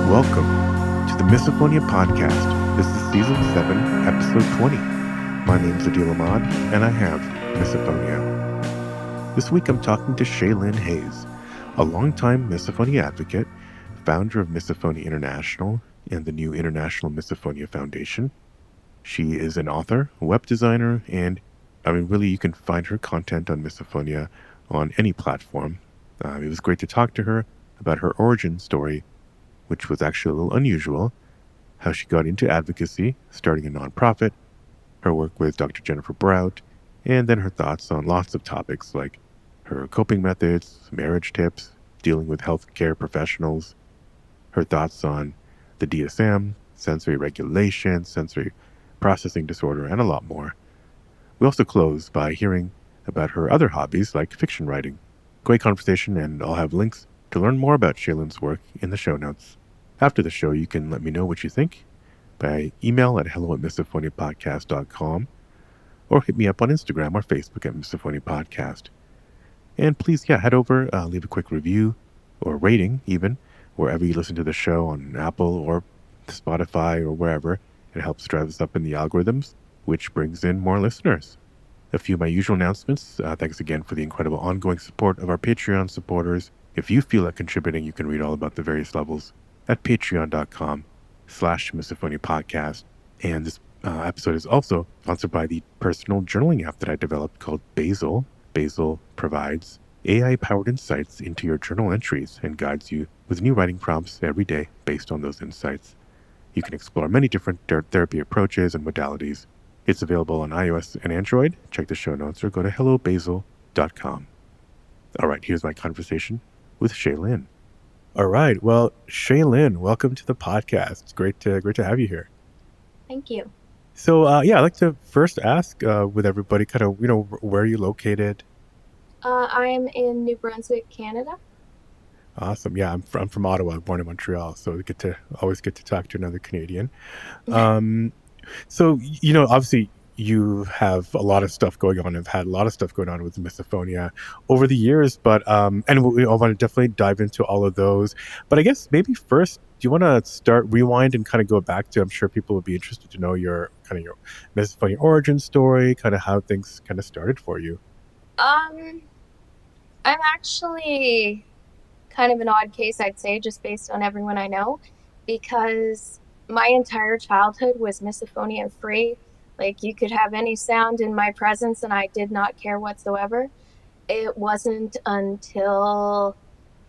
Welcome to the Misophonia Podcast. This is Season 7, Episode 20. My name's Adil Ahmad, and I have misophonia. This week I'm talking to Shaylynn Hayes, a longtime misophonia advocate, founder of Misophonia International and the new International Misophonia Foundation. She is an author, web designer, and really you can find her content on misophonia on any platform. It was great to talk to her about her origin story, which was actually a little unusual, how she got into advocacy, starting a nonprofit, her work with Dr. Jennifer Brout, and then her thoughts on lots of topics like her coping methods, marriage tips, dealing with healthcare professionals, her thoughts on the DSM, sensory regulation, sensory processing disorder, and a lot more. We also close by hearing about her other hobbies like fiction writing. Great conversation, and I'll have links to learn more about Shaylynn's work in the show notes. After the show, you can let me know what you think by email at hello@misophoniapodcast.com or hit me up on Instagram or Facebook at Misophonia Podcast. And please, head over, leave a quick review or rating even, wherever you listen to the show on Apple or Spotify or wherever. It helps drive us up in the algorithms, which brings in more listeners. A few of my usual announcements. Thanks again for the incredible ongoing support of our Patreon supporters. If you feel like contributing, you can read all about the various levels at patreon.com/Misophonia Podcast. And this episode is also sponsored by the personal journaling app that I developed called Basil. Basil provides AI-powered insights into your journal entries and guides you with new writing prompts every day based on those insights. You can explore many different therapy approaches and modalities. It's available on iOS and Android. Check the show notes or go to hellobasil.com. All right, here's my conversation with Shaylynn. All right, well, Shaylynn, welcome to the podcast. It's great to have you here. Thank you. So, I'd like to first ask with everybody, kind of, where are you located? I'm in New Brunswick, Canada. Awesome. Yeah, I'm from Ottawa, born in Montreal, so always get to talk to another Canadian. So, obviously you have a lot of stuff going on. I've had a lot of stuff going on with misophonia over the years, but I want to definitely dive into all of those. But I guess maybe first, do you want to rewind and kind of go back to, I'm sure people would be interested to know your misophonia origin story, kind of how things kind of started for you. I'm actually kind of an odd case, I'd say, just based on everyone I know, because my entire childhood was misophonia free. Like, you could have any sound in my presence and I did not care whatsoever. It wasn't until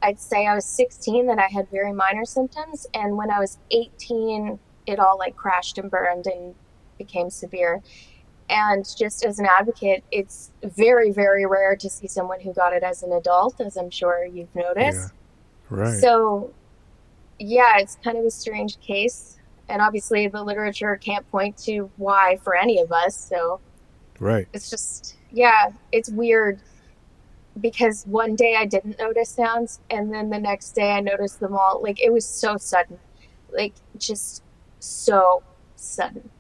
I'd say I was 16 that I had very minor symptoms, and when I was 18 it all like crashed and burned and became severe. And just as an advocate, it's very, very rare to see someone who got it as an adult, as I'm sure you've noticed. Yeah, right. So, yeah, it's kind of a strange case. And obviously, the literature can't point to why for any of us. So, right. It's just, yeah, it's weird because one day I didn't notice sounds, and then the next day I noticed them all. Like, it was so sudden, like, just so sudden.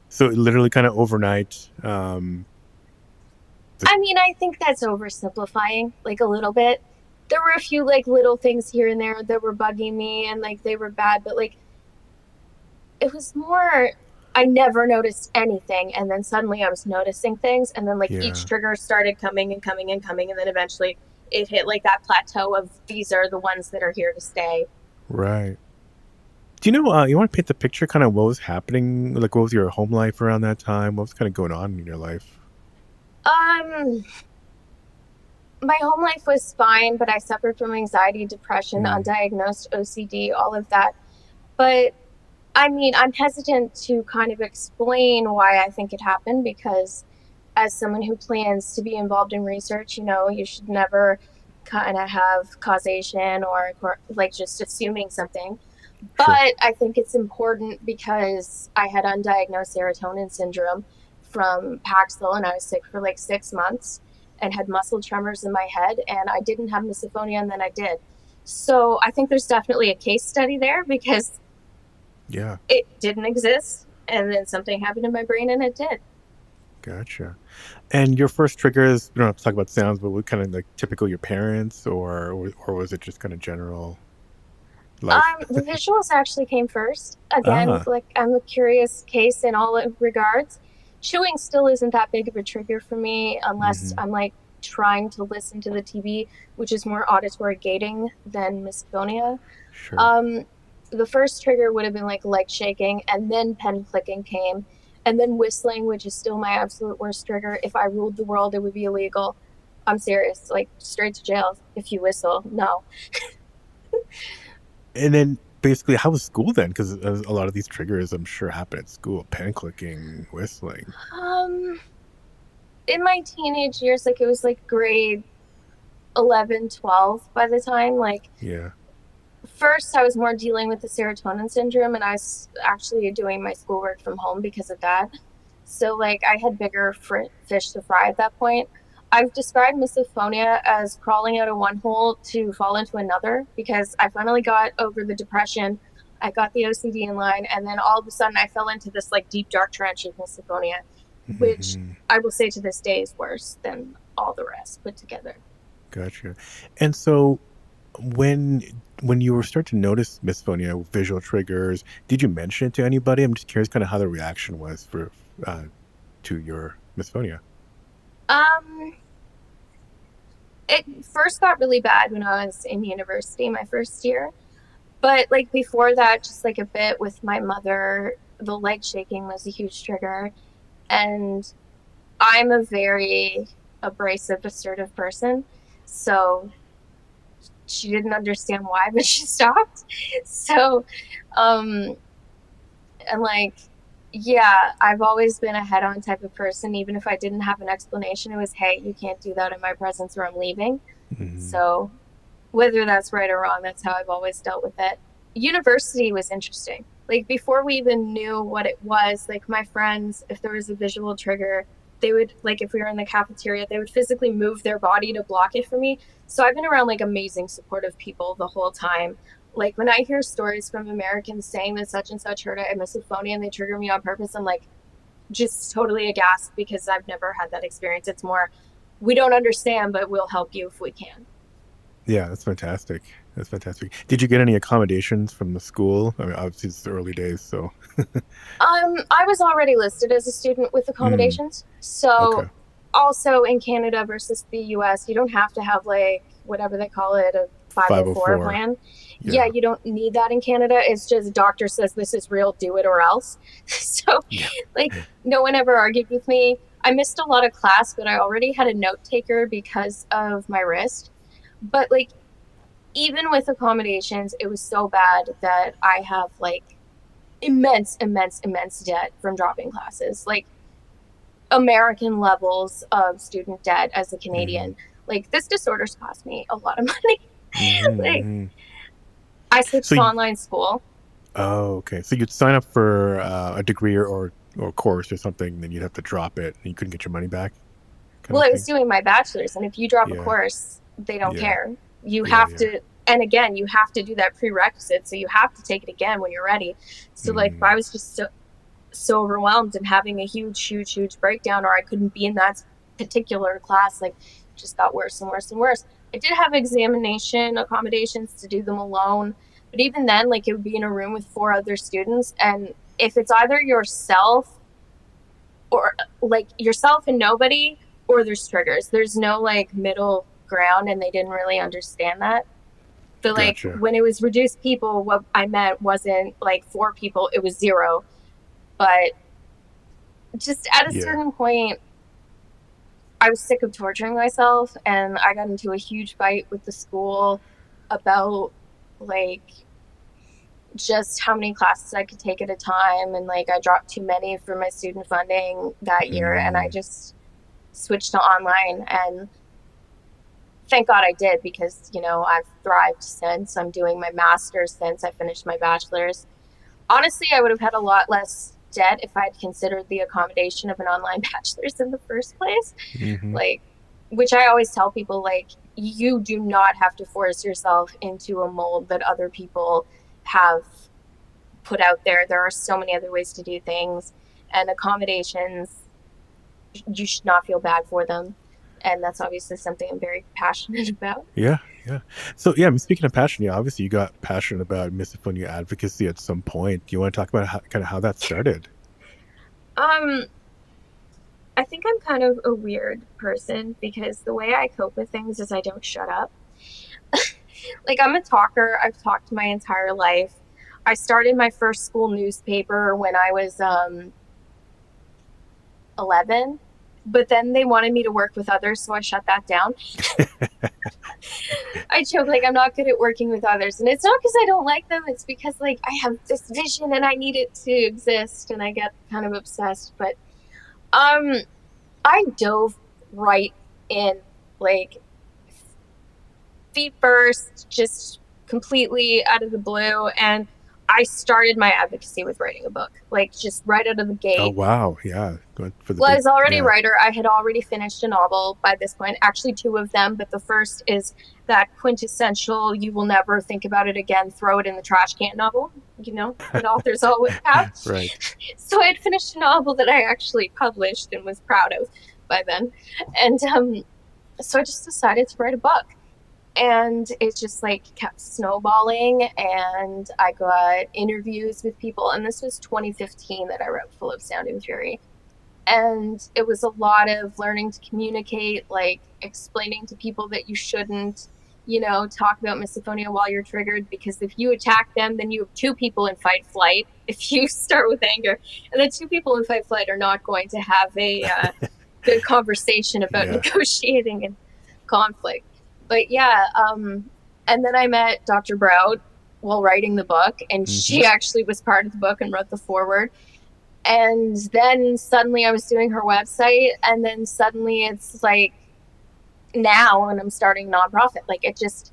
So literally kind of overnight. I mean, I think that's oversimplifying, like, a little bit. There were a few, like, little things here and there that were bugging me, and, like, they were bad, but, like, it was more, I never noticed anything, and then suddenly I was noticing things, and then, like, each trigger started coming and coming and coming, and then eventually it hit, like, that plateau of these are the ones that are here to stay. Right. Do you know, you want to paint the picture, kind of what was happening? Like, what was your home life around that time? What was kind of going on in your life? My home life was fine, but I suffered from anxiety, depression, undiagnosed OCD, all of that. But, I mean, I'm hesitant to kind of explain why I think it happened, because as someone who plans to be involved in research, you should never kind of have causation or like just assuming something. But sure. I think it's important because I had undiagnosed serotonin syndrome from Paxil, and I was sick for like 6 months and had muscle tremors in my head, and I didn't have misophonia, and then I did. So I think there's definitely a case study there, because it didn't exist, and then something happened in my brain and it did. Gotcha. And your first triggers, we don't have to talk about sounds, but what kind of like typical your parents, or was it just kind of general? life? The visuals actually came first. Again, Ah. like I'm a curious case in all regards. Chewing still isn't that big of a trigger for me unless Mm-hmm. I'm like trying to listen to the TV, which is more auditory gating than misophonia. Sure. Um, the first trigger would have been like leg shaking, and then pen clicking came, and then whistling, which is still my absolute worst trigger. If I ruled the world, it would be illegal. I'm serious, like straight to jail if you whistle. No. And then basically, how was school then? Because a lot of these triggers, I'm sure, happen at school. Pen clicking, whistling. Um, in my teenage years, like it was like grade 11, 12 by the time, like Yeah. first I was more dealing with the serotonin syndrome and I was actually doing my schoolwork from home because of that. So like I had bigger fish to fry at that point. I've described misophonia as crawling out of one hole to fall into another because I finally got over the depression. I got the OCD in line, and then all of a sudden I fell into this like deep dark trench of misophonia, which Hmm. I will say to this day is worse than all the rest put together. Gotcha. And so, when when you were starting to notice misophonia, visual triggers, did you mention it to anybody? I'm just curious, kind of how the reaction was for uh, to your misophonia. Um, it first got really bad when I was in university, my first year. But like before that, just like a bit with my mother, the leg shaking was a huge trigger. And I'm a very abrasive, assertive person. So she didn't understand why, but she stopped. So, um, and like, yeah, I've always been a head on type of person. Even if I didn't have an explanation, it was, hey, you can't do that in my presence or I'm leaving. Hmm. So whether that's right or wrong, that's how I've always dealt with it. University was interesting. Like before we even knew what it was, like my friends, if there was a visual trigger, they would like if we were in the cafeteria, they would physically move their body to block it for me. So I've been around like amazing supportive people the whole time. Like when I hear stories from Americans saying that such and such hurt a misophonia and they trigger me on purpose, I'm like just totally aghast because I've never had that experience. It's more, we don't understand, but we'll help you if we can. Yeah, that's fantastic. That's fantastic. Did you get any accommodations from the school? I mean, obviously it's the early days, so. I was already listed as a student with Mm, accommodations. So okay. also in Canada versus the US, you don't have to have like whatever they call it, a 504 504. plan. Yeah, Yeah. you don't need that in Canada. It's just doctor says this is real, do it or else. So Yeah. like no one ever argued with me. I missed a lot of class, but I already had a note taker because of my wrist. But like even with accommodations, it was so bad that I have like immense, immense, immense debt from dropping classes, like American levels of student debt as a Mm-hmm. Canadian. Like this disorder's cost me a lot of money. Like Mm-hmm. I So, switched to online school. oh, okay. So you'd sign up for a degree or course or something, then you'd have to drop it, and you couldn't get your money back, kind Well, of I was thing. doing my bachelor's, and if you drop a Yeah. course, they don't Yeah. care. You Yeah. have Yeah. to, and again, you have to do that prerequisite, so you have to take it again when you're ready. So like if Mm, I was just so overwhelmed and having a huge, huge, huge breakdown, or I couldn't be in that particular class, like just got worse and worse and worse. I did have examination accommodations to do them alone, but even then, like it would be in a room with four other students, and if it's either yourself or like yourself and nobody, or there's triggers. There's no like middle ground, and they didn't really understand that. So like gotcha. when it was reduced people, what I meant wasn't like four people, it was zero. But just at a Yeah. certain point, I was sick of torturing myself and I got into a huge fight with the school about like just how many classes I could take at a time, and like I dropped too many for my student funding that year and I Mm, just switched to online, and thank God I did because I've thrived since. I'm doing my master's since I finished my bachelor's. Honestly, I would have had a lot less debt if I'd considered the accommodation of an online bachelor's in the first place. mm-hmm. Like, which I always tell people, like, you do not have to force yourself into a mold that other people have put out there. There are so many other ways to do things, and accommodations, you should not feel bad for them. And that's obviously something I'm very passionate about. Yeah, yeah. So yeah, I mean, speaking of passion, yeah, obviously you got passionate about misophonia advocacy at some point. Do you want to talk about kind of how that started? Um, I think I'm kind of a weird person because the way I cope with things is I don't shut up. Like, I'm a talker. I've talked my entire life. I started my first school newspaper when I was 11, but then they wanted me to work with others, so I shut that down. I joke like I'm not good at working with others, and it's not because I don't like them. It's because like I have this vision and I need it to exist, and I get kind of obsessed. But um, I dove right in, like feet first, just completely out of the blue, and I started my advocacy with writing a book, like just right out of the Oh gate. wow, yeah, going for the Well, I big, was already a yeah. writer. I had already finished a novel by this point, actually two of them, but the first is that quintessential "you will never think about it again, throw it in the trash can" novel, that authors always have. Right. So I had finished a novel that I actually published and was proud of by then. And so I just decided to write a book. And it just like kept snowballing, and I got interviews with people. And this was 2015 that I wrote Full of Sound and Fury, and it was a lot of learning to communicate, like explaining to people that you shouldn't talk about misophonia while you're triggered, because if you attack them, then you have two people in fight flight if you start with anger, and the two people in fight flight are not going to have a good conversation about Yeah. negotiating and conflict. But yeah, and then I met Dr. Brout while writing the book, and Hmm. she actually was part of the book and wrote the foreword. And then suddenly I was doing her website, and then suddenly it's like now, and I'm starting a nonprofit. Like it just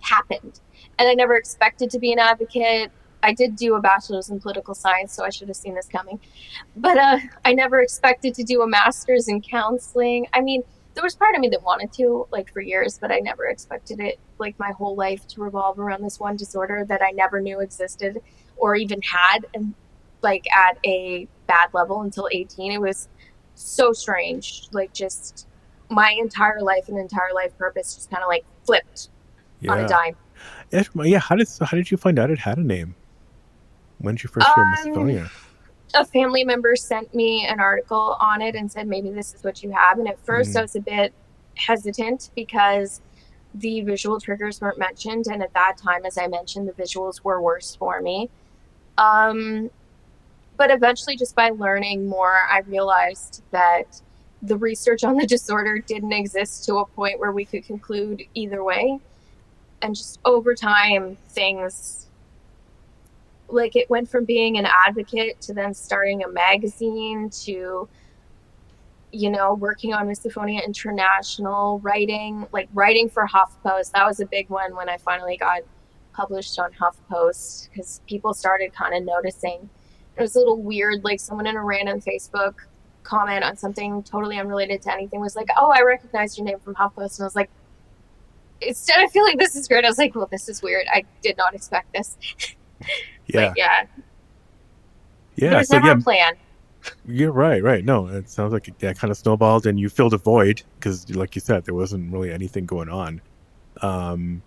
happened. And I never expected to be an advocate. I did do a bachelor's in political science, so I should have seen this coming. But I never expected to do a master's in counseling. I mean, there was part of me that wanted to, like for years, but I never expected it, like my whole life, to revolve around this one disorder that I never knew existed or even had, and like at a bad level until 18. It was so strange. Like just my entire life and entire life purpose just kind of like flipped on a Yeah. dime. Yeah. How did you find out it had a name? When did you first hear Um, misophonia? a family member sent me an article on it and said, maybe this is what you have. And at first I Mm, was a bit hesitant because the visual triggers weren't mentioned. And at that time, as I mentioned, the visuals were worse for me. Um, but eventually, just by learning more, I realized that the research on the disorder didn't exist to a point where we could conclude either way. And just over time, things like it went from being an advocate to then starting a magazine to working on Misophonia International, writing for HuffPost. That was a big one when I finally got published on HuffPost, because people started kind of noticing. It was a little weird, like someone in a random Facebook comment on something totally unrelated to anything was like, "Oh, I recognize your name from HuffPost," and I was like, instead of feeling this is great, I was like, "Well, this is weird. I did not expect this." But yeah. yeah, there Yeah. was So never yeah, a plan. you're right. Right. No, it sounds like that kind of snowballed, and you filled a void because, like you said, there wasn't really anything going on. Um,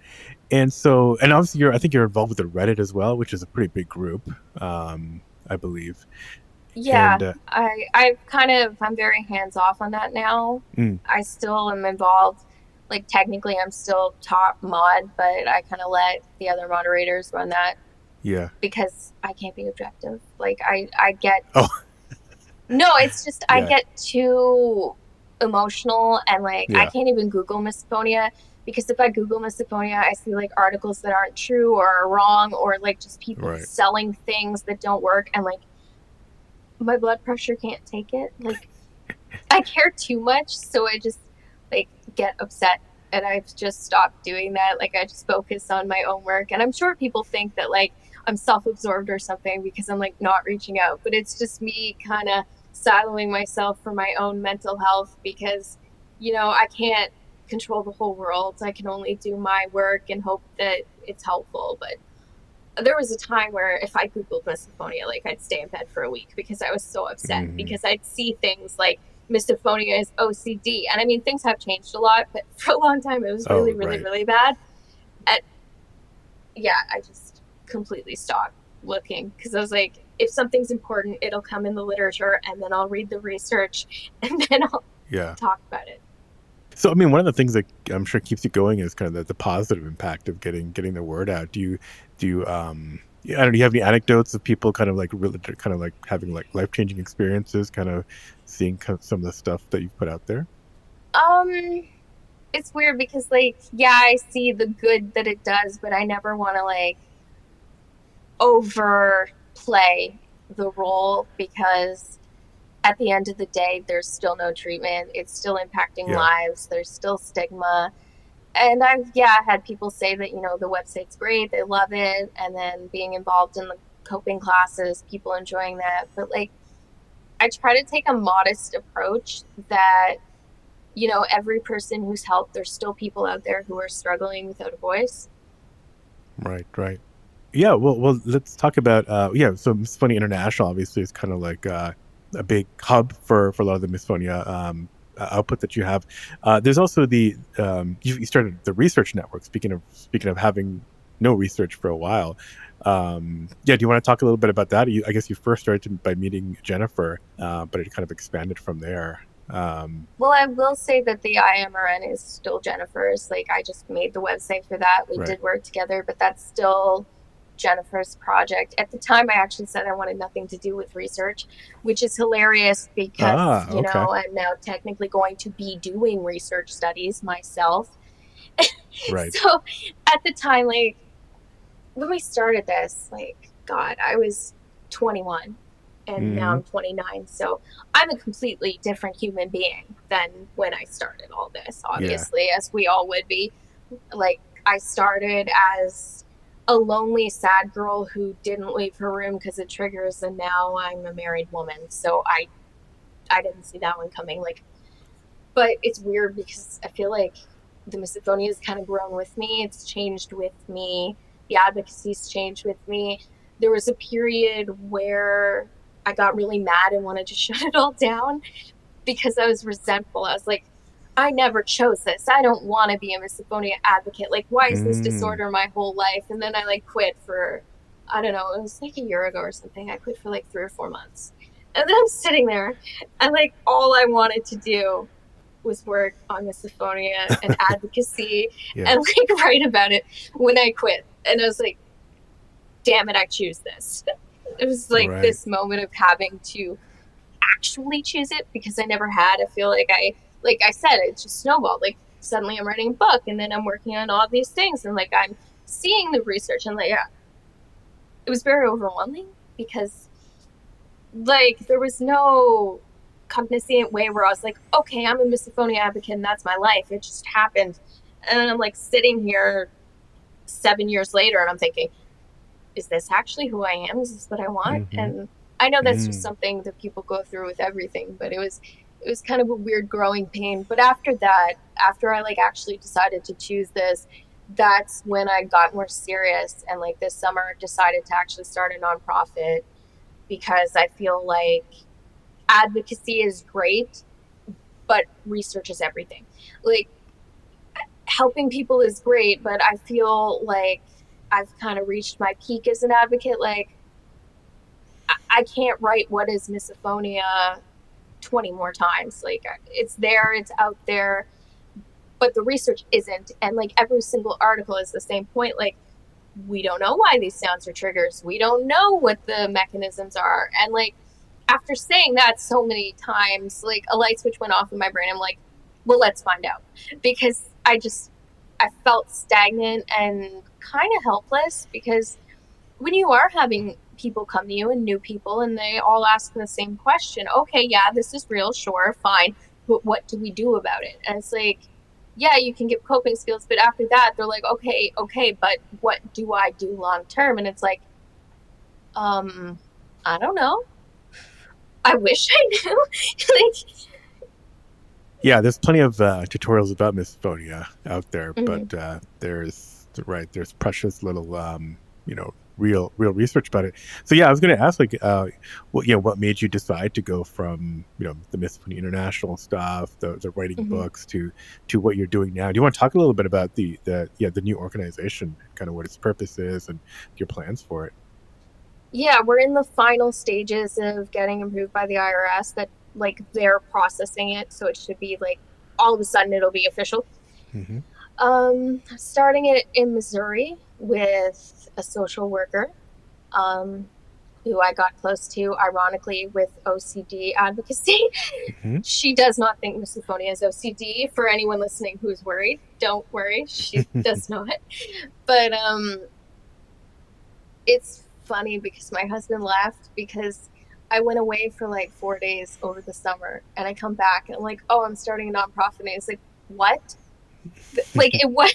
and obviously, I think you're involved with the Reddit as well, which is a pretty big group, I believe. Yeah, And I'm very hands off on that now. mm, I still am involved. Like technically I'm still top mod, but I kind of let the other moderators run that yeah. because I can't be objective. Like I get Oh, no, it's just I yeah. get too emotional, and like I Yeah. can't even Google misophonia, because if I Google misophonia, I see like articles that aren't true or are wrong, or like just people Right. selling things that don't work, and like my blood pressure can't take it. Like I care too much, so I just like get upset, and I've just stopped doing that. Like I just focus on my own work, and I'm sure people think that like I'm self-absorbed or something because I'm like not reaching out, but it's just me kind of siloing myself for my own mental health, because I can't control the whole world. I can only do my work and hope that it's helpful. But there was a time where if I Googled misophonia, like I'd stay in bed for a week because I was so upset, Hmm. because I'd see things like misophonia is OCD. And I mean, things have changed a lot, but for a long time, it was really, Oh, really, right. really bad. And yeah, I just completely stopped looking because I was like, if something's important, it'll come in the literature and then I'll read the research and then I'll Yeah. talk about it. So, I mean, one of the things that I'm sure keeps you going is kind of the positive impact of getting the word out. Do you yeah, I don't know, do you have any anecdotes of people kind of like really kind of like having like life-changing experiences, kind of seeing some of the stuff that you've put out there? Um, it's weird because like, yeah, I see the good that it does, but I never want to like overplay the role because at the end of the day, there's still no treatment. It's still impacting Yeah. lives. There's still stigma. And I've, yeah, had people say that, the website's great, they love it. And then being involved in the coping classes, people enjoying that. But like, I try to take a modest approach that, every person who's helped, there's still people out there who are struggling without a voice. Right, right. Yeah, well, let's talk about yeah. So Misophonia International obviously is kind of like a big hub for a lot of the Misophonia output that you have. There's also the you started the research network. Speaking of having no research for a while, yeah. Do you want to talk a little bit about that? I guess you first started by meeting Jennifer, but it kind of expanded from there. Um, Well, I will say that the IMRN is still Jennifer's. Like, I just made the website for that. We right. did work together, but that's still Jennifer's project. At the time, I actually said I wanted nothing to do with research, which is hilarious because, Ah, okay. I'm now technically going to be doing research studies myself. Right. So at the time, like, when we started this, like, God, I was 21 and now Hmm. I'm 29. So I'm a completely different human being than when I started all this, Yeah. obviously, as we all would be. Like, I started as a lonely, sad girl who didn't leave her room because of triggers, and now I'm a married woman. So I didn't see that one coming. Like, but it's weird because I feel like the misophonia has kind of grown with me. It's changed with me. The advocacy's changed with me. There was a period where I got really mad and wanted to shut it all down because I was resentful. I was like, I never chose this. I don't want to be a misophonia advocate. Like, why is this Mm. disorder my whole life? And then I like quit for, I don't know, it was like a year ago or something. I quit for like 3 or 4 months. And then I'm sitting there and like all I wanted to do was work on misophonia and advocacy Yeah. and like write about it when I quit. And I was like, damn it, I choose this. It was like Right. this moment of having to actually choose it because I never had. I feel like I said, it just snowballed. Like suddenly I'm writing a book and then I'm working on all these things and like I'm seeing the research and like, yeah, it was very overwhelming because like there was no cognizant way where I was like, okay, I'm a misophonia advocate and that's my life. It just happened. And I'm like sitting here 7 years later and I'm thinking, is this actually who I am? Is this what I want? Mm-hmm. And I know that's just Mm. something that people go through with everything, but it was kind of a weird growing pain. But after that, after I like actually decided to choose this, that's when I got more serious and like this summer decided to actually start a nonprofit because I feel like advocacy is great, but research is everything. Like helping people is great, but I feel like I've kind of reached my peak as an advocate. Like I can't write what is misophonia 20 more times. Like it's there, it's out there, but the research isn't. And like every single article is the same point. Like we don't know why these sounds are triggers. We don't know what the mechanisms are. And like after saying that so many times, like a light switch went off in my brain. I'm like, well, let's find out. Because I felt stagnant and kind of helpless because when you are having people come to you and new people and they all ask the same question, okay, yeah, this is real, sure, fine, but what do we do about it? And it's like, yeah, you can give coping skills, but after that, they're like, okay, but what do I do long term? And it's like, um, I don't know. I wish I knew. Like, Yeah, there's plenty of tutorials about misophonia out there, but mm, there's precious little, real research about it. So yeah, I was going to ask like, what made you decide to go from the Misophonia International stuff, the writing Mhm. books to what you're doing now? Do you want to talk a little bit about the new organization, kind of what its purpose is and your plans for it? Yeah, we're in the final stages of getting approved by the IRS that like they're processing it, so it should be like all of a sudden it'll be official. Mm-hmm. Starting it in Missouri with a social worker, um, who I got close to, ironically, with OCD advocacy. Mm-hmm. She does not think misophonia is OCD. For anyone listening who's worried, don't worry, she does not. But it's funny because my husband laughed because I went away for like 4 days over the summer and I come back and I'm like, oh, I'm starting a nonprofit. And he's like, what? Like it was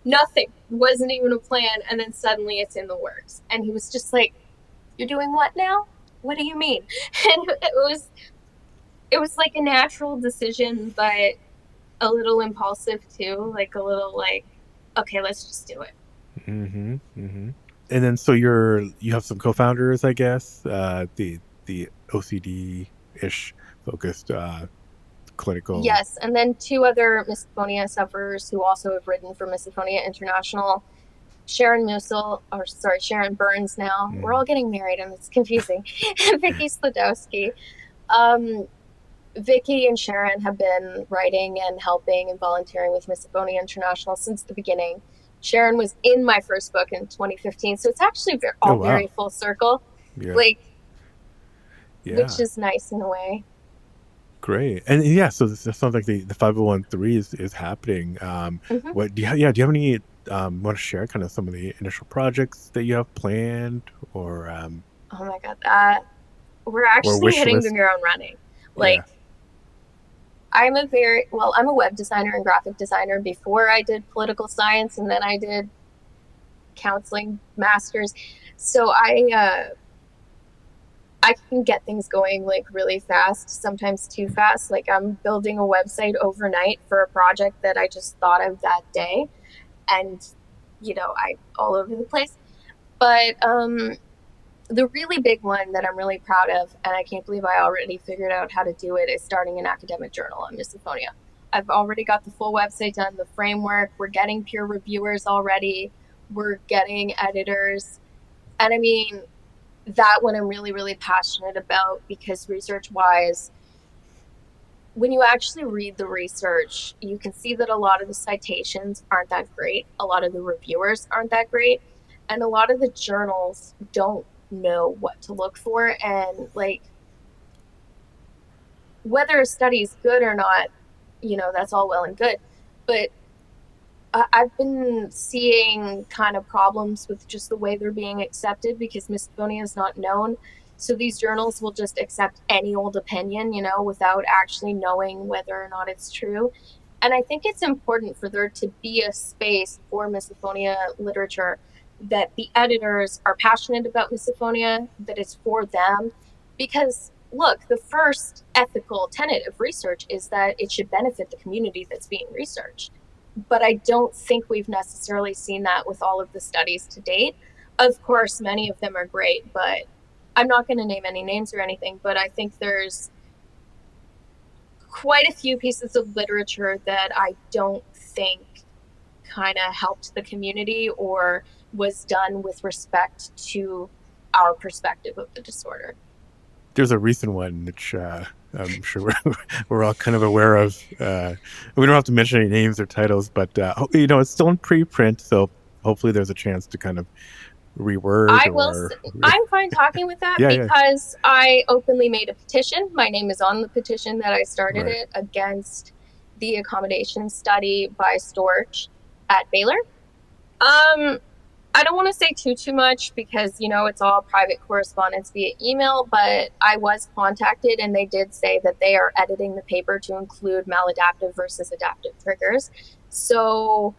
nothing, wasn't even a plan. And then suddenly it's in the works. And he was just like, you're doing what now? What do you mean? And it was like a natural decision, but a little impulsive too, like a little like, okay, let's just do it. Mm-hmm. Mm-hmm. And then so you have some co-founders, I guess, the OCD ish focused clinical. Yes, and then two other misophonia sufferers who also have written for Misophonia International. Sharon Burns now. We're Mm. all getting married and it's confusing. Vicky Slodowski. Um, Vicky and Sharon have been writing and helping and volunteering with Misophonia International since the beginning. Sharon was in my first book in 2015, so it's actually Oh all wow. very full circle, Yeah. like, which Yeah. is nice in a way. Great. And yeah, so this sounds like the 501(c)(3 is happening. Mm-hmm. What do you have any want to share kind of some of the initial projects that you have planned Oh my God, that we're or actually wish hitting the list? ground running. Yeah. Like, I'm a web designer and graphic designer before I did political science, and then I did counseling masters. So I can get things going like really fast, sometimes too fast. Like I'm building a website overnight for a project that I just thought of that day, and I all over the place. But the really big one that I'm really proud of, and I can't believe I already figured out how to do it, is starting an academic journal on misophonia. I've already got the full website done, the framework. We're getting peer reviewers already. We're getting editors. And I mean, that one I'm really, really passionate about because research wise, when you actually read the research, you can see that a lot of the citations aren't that great. A lot of the reviewers aren't that great. And a lot of the journals don't know what to look for. And like whether a study is good or not, that's all well and good. But I've been seeing kind of problems with just the way they're being accepted because misophonia is not known. So these journals will just accept any old opinion, without actually knowing whether or not it's true. And I think it's important for there to be a space for misophonia literature, that the editors are passionate about misophonia, that it's for them. Because look, the first ethical tenet of research is that it should benefit the community that's being researched, but I don't think we've necessarily seen that with all of the studies to date. Of course, many of them are great, but I'm not going to name any names or anything, but I think there's quite a few pieces of literature that I don't think kind of helped the community or was done with respect to our perspective of the disorder. There's a recent one which I'm sure we're all kind of aware of. We don't have to mention any names or titles, but it's still in preprint, so hopefully there's a chance to kind of reword I will. or I'm fine talking with that yeah, yeah, because I openly made a petition. My name is on the petition that I started right. it against the accommodation study by Storch at Baylor. Um, I don't want to say too much because it's all private correspondence via email, but I was contacted and they did say that they are editing the paper to include maladaptive versus adaptive triggers. So,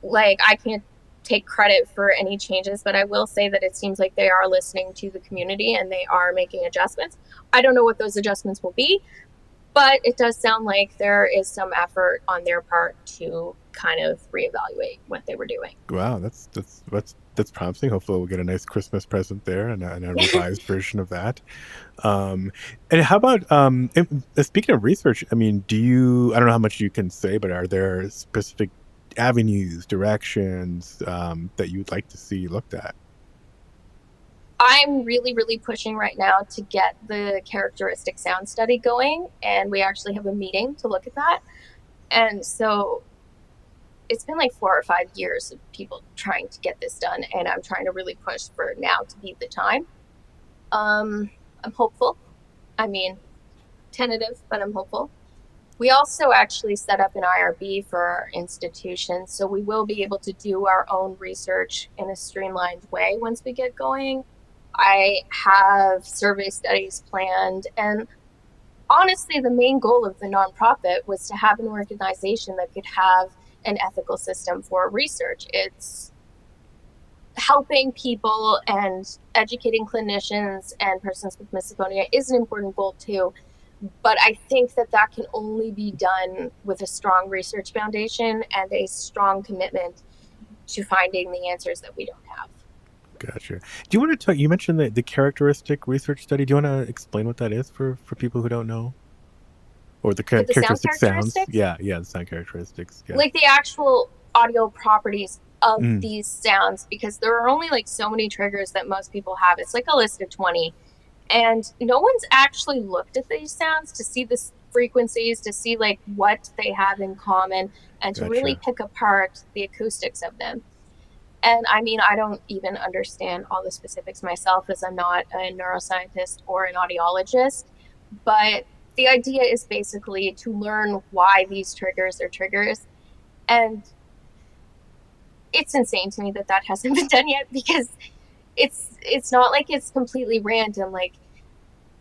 like, I can't take credit for any changes, but I will say that it seems like they are listening to the community and they are making adjustments. I don't know what those adjustments will be, but it does sound like there is some effort on their part to kind of reevaluate what they were doing. Wow, that's That's promising. Hopefully, we'll get a nice Christmas present there and a revised version of that. Um, and how about speaking of research? I mean, do you? I don't know how much you can say, but are there specific avenues, directions that you'd like to see looked at? I'm really, really pushing right now to get the characteristic sound study going, and we actually have a meeting to look at that. And so it's been like 4 or 5 years of people trying to get this done, and I'm trying to really push for now to be the time. I'm hopeful. I mean, tentative, but I'm hopeful. We also actually set up an IRB for our institution, so we will be able to do our own research in a streamlined way once we get going. I have survey studies planned, and honestly, the main goal of the nonprofit was to have an organization that could have an ethical system for research. It's helping people and educating clinicians and persons with misophonia is an important goal too. But I think that that can only be done with a strong research foundation and a strong commitment to finding the answers that we don't have. Gotcha. Do you want to talk? You mentioned the characteristic research study. Do you want to explain what that is for people who don't know, or the With the sound characteristic sounds? characteristics, Yeah, the sound characteristics. Yeah. like the actual audio properties of Mm, these sounds, because there are only like so many triggers that most people have. It's like a list of 20, and no one's actually looked at these sounds to see the frequencies, to see like what they have in common, and to really gotcha. pick apart the acoustics of them. And I mean, I don't even understand all the specifics myself, as I'm not a neuroscientist or an audiologist, but the idea is basically to learn why these triggers are triggers. And it's insane to me that that hasn't been done yet, because it's not like it's completely random. Like,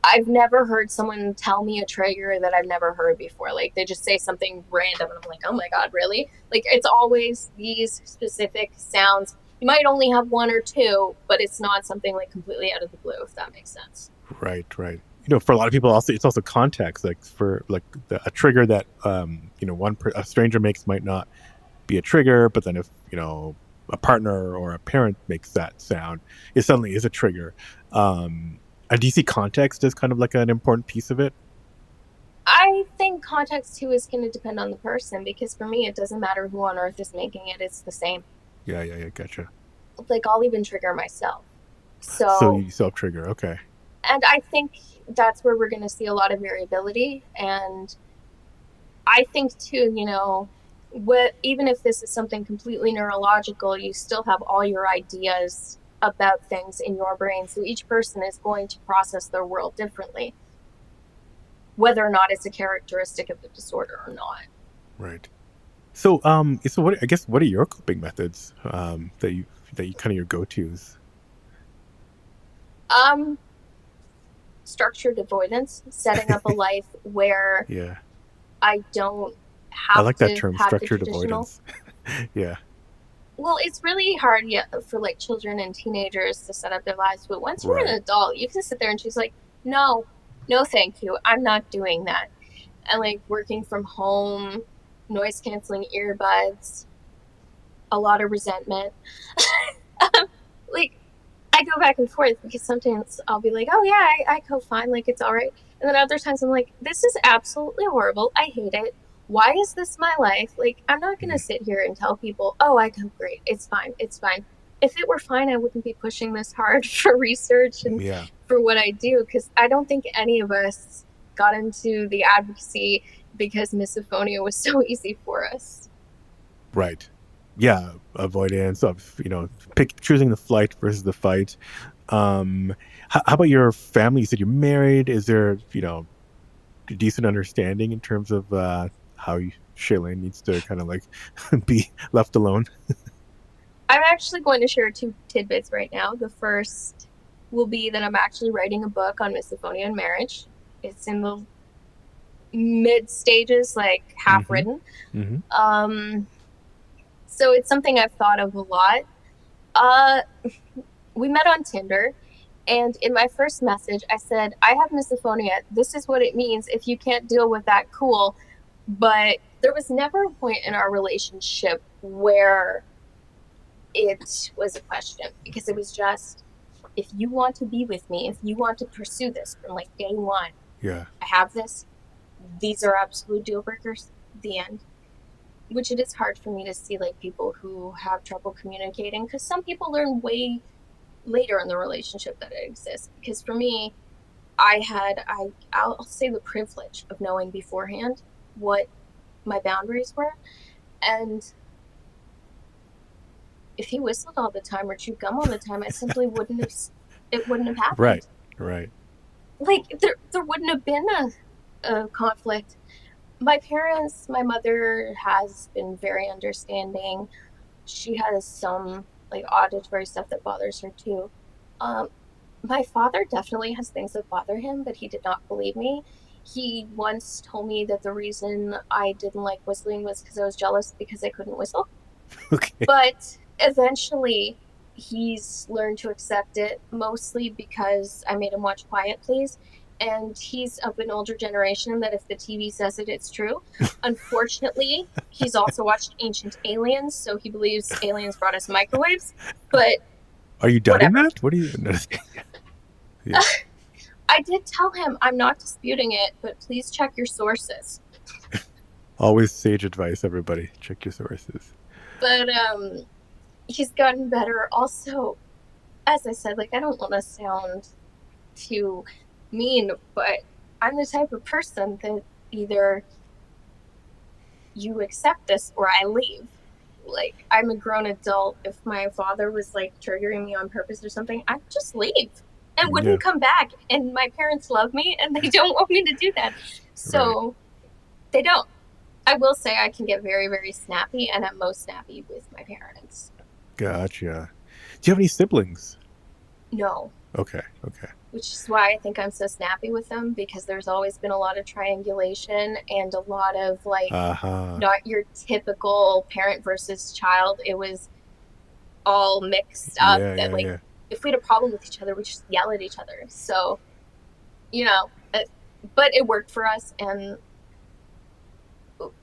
I've never heard someone tell me a trigger that I've never heard before. Like, they just say something random and I'm like, oh my God, really? Like, it's always these specific sounds. You might only have one or two, but it's not something like completely out of the blue, if that makes sense. Right, right. For a lot of people, also it's also context. Like for like a trigger that a stranger makes might not be a trigger, but then if a partner or a parent makes that sound, it suddenly is a trigger. And do you see context as kind of like an important piece of it? I think context too is going to depend on the person, because for me, it doesn't matter who on earth is making it, it's the same. Yeah, gotcha. Like, I'll even trigger myself. So So, you self trigger, okay. and I think that's where we're going to see a lot of variability. And I think too, even if this is something completely neurological, you still have all your ideas about things in your brain. So each person is going to process their world differently, whether or not it's a characteristic of the disorder or not. Right. So what I guess what are your coping methods that you kind of your go tos? Um, Structured avoidance, setting up a life where Yeah, I don't I have like that to term, have the structured traditional. avoidance. Yeah, Well, it's really hard yet for like children and teenagers to set up their lives, but once you're an right. adult, you can sit there and she's like, no, no, thank you, I'm not doing that. And like working from home, noise canceling earbuds, a lot of resentment. Like, I go back and forth, because sometimes I'll be like, oh yeah, I cope fine, like it's all right. And then other times I'm like, this is absolutely horrible. I hate it. Why is this my life? Like, I'm not gonna Mm, sit here and tell people, oh, I cope great. It's fine. It's fine. If it were fine, I wouldn't be pushing this hard for research and yeah, for what I do, because I don't think any of us got into the advocacy because misophonia was so easy for us. right. Yeah, avoidance of choosing the flight versus the fight. Um, how about your family? You said you're married. Is there a decent understanding in terms of how Shaylin needs to kind of like be left alone? I'm actually going to share two tidbits right now. The first will be that I'm actually writing a book on misophonia and marriage. It's in the mid stages, like half Mm-hmm. written. Mm-hmm. Um, so it's something I've thought of a lot. Uh, we met on Tinder, and in my first message, I said, I have misophonia. This is what it means. If you can't deal with that, cool. But there was never a point in our relationship where it was a question because it was just, if you want to be with me, if you want to pursue this from like day one, Yeah. I have this. These are absolute deal breakers. The end. Which it is hard for me to see like people who have trouble communicating because some people learn way later in the relationship that it exists. Because for me, I'll say the privilege of knowing beforehand what my boundaries were, and if he whistled all the time or chewed gum all the time, I simply wouldn't have. It wouldn't have Right. happened. Right. Like there wouldn't have been a conflict. My parents, my mother has been very understanding. She has some like auditory stuff that bothers her too. Um, my father definitely has things that bother him, but he did not believe me. He once told me that the reason I didn't like whistling was because I was jealous because I couldn't whistle. Okay. But eventually, he's learned to accept it, mostly because I made him watch Quiet Please. And he's of an older generation that if the TV says it, it's true. Unfortunately, he's also watched Ancient Aliens, so he believes aliens brought us microwaves. But Are you doubting whatever. that? What are you? No. Yeah. I did tell him I'm not disputing it, but please check your sources. Always sage advice, everybody. Check your sources. But he's gotten better. Also, as I said, like I don't want to sound too mean, but I'm the type of person that either you accept this or I leave. Like I'm a grown adult. If my father was like triggering me on purpose or something, I'd just leave and Yeah. wouldn't come back. And my parents love me and they don't want me to do that. Right. So they don't. I will say I can get very, very snappy, and I'm most snappy with my parents. Gotcha. Do you have any siblings? No, Okay. Okay. which is why I think I'm so snappy with them because there's always been a lot of triangulation and a lot of like Uh-huh. not your typical parent versus child. It was all mixed up Yeah. that Yeah. like Yeah. if we had a problem with each other, we just yell at each other. So, you know, but it worked for us. And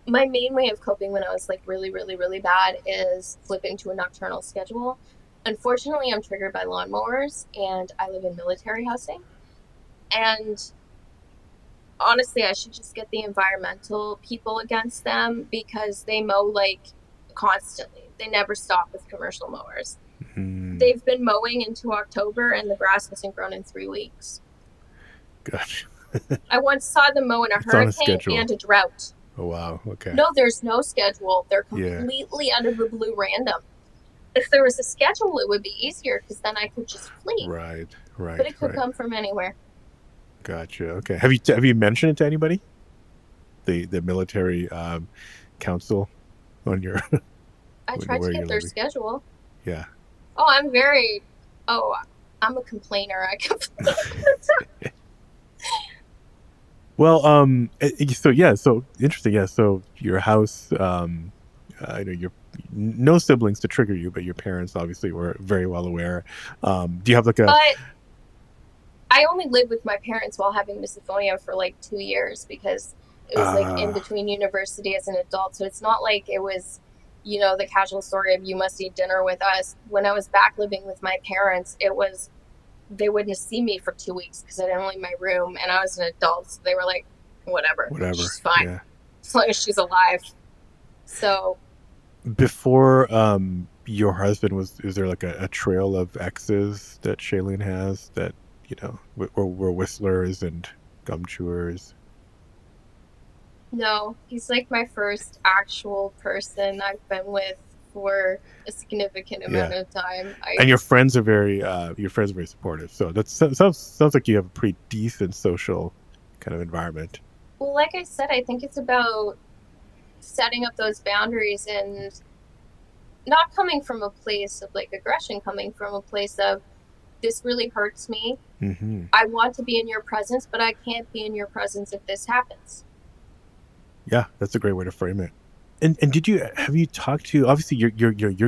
my main way of coping when I was like really, really, really bad is flipping to a nocturnal schedule. Unfortunately, I'm triggered by lawnmowers and I live in military housing. And honestly, I should just get the environmental people against them because they mow like constantly. They never stop with commercial mowers. Mm, They've been mowing into October and the grass hasn't grown in 3 weeks. gotcha. I once saw them mow in a It's on a hurricane schedule. and a drought. Oh wow. Okay. No, there's no schedule. They're Yeah. completely out of the blue random. If there was a schedule, it would be easier because then I could just flee. Right. But Right. it could Right. come from anywhere. Gotcha. Okay. Have you mentioned it to anybody? The military council on your I tried to where get you're their living? schedule. Yeah. Oh, I'm very. Oh, I'm a complainer. I complain. Well, so yeah, so interesting. Yeah, so your house, I know your no siblings to trigger you, but your parents obviously were very well aware. Do you have like a But I only lived with my parents while having misophonia for like 2 years because it was like in uh between university as an adult. So it's not like it was, the casual story of you must eat dinner with us. When I was back living with my parents, it was they wouldn't see me for 2 weeks because I didn't leave my room and I was an adult. So they were like, whatever, whatever? she's fine Yeah. as long as she's alive. So Before your husband was, is there like a trail of exes that Shaylene has that were whistlers and gum chewers? no, he's like my first actual person I've been with for a significant amount Yeah. of time. I And your friends are very supportive. So that sounds like you have a pretty decent social kind of environment. Well, like I said, I think it's about setting up those boundaries and not coming from a place of like aggression, coming from a place of this really hurts me. Hmm. I want to be in your presence, but I can't be in your presence if this happens. Yeah, that's a great way to frame it. And have you talked to, obviously you're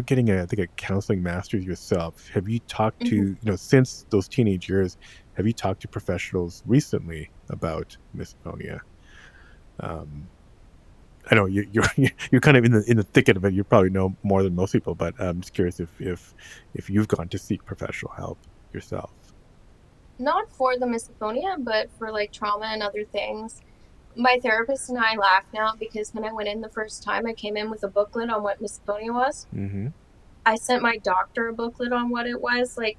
getting I think a counseling master's yourself. Have you talked to, Mm-hmm. since those teenage years, have you talked to professionals recently about misophonia? Um I know you're kind of in the thicket of it. You probably know more than most people, but I'm just curious if you've gone to seek professional help yourself. Not for the misophonia, but for like trauma and other things. My therapist and I laugh now because when I went in the first time, I came in with a booklet on what misophonia was. Mm-hmm. I sent my doctor a booklet on what it was. Like,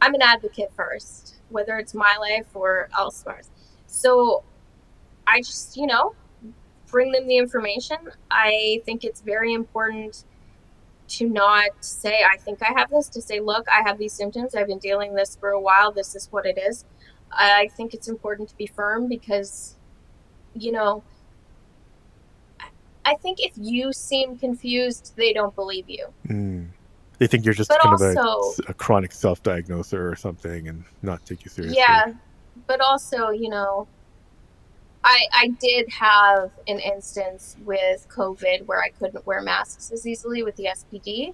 I'm an advocate first, whether it's my life or elsewhere. So I just, bring them the information. I think it's very important to not say, I think I have this, to say, look, I have these symptoms. I've been dealing this for a while. This is what it is. I think it's important to be firm because, you know, I think if you seem confused, they don't believe you. Mm. They think you're just But kind of also, a chronic self-diagnoser or something, and not take you seriously. yeah, but also, I did have an instance with COVID where I couldn't wear masks as easily with the SPD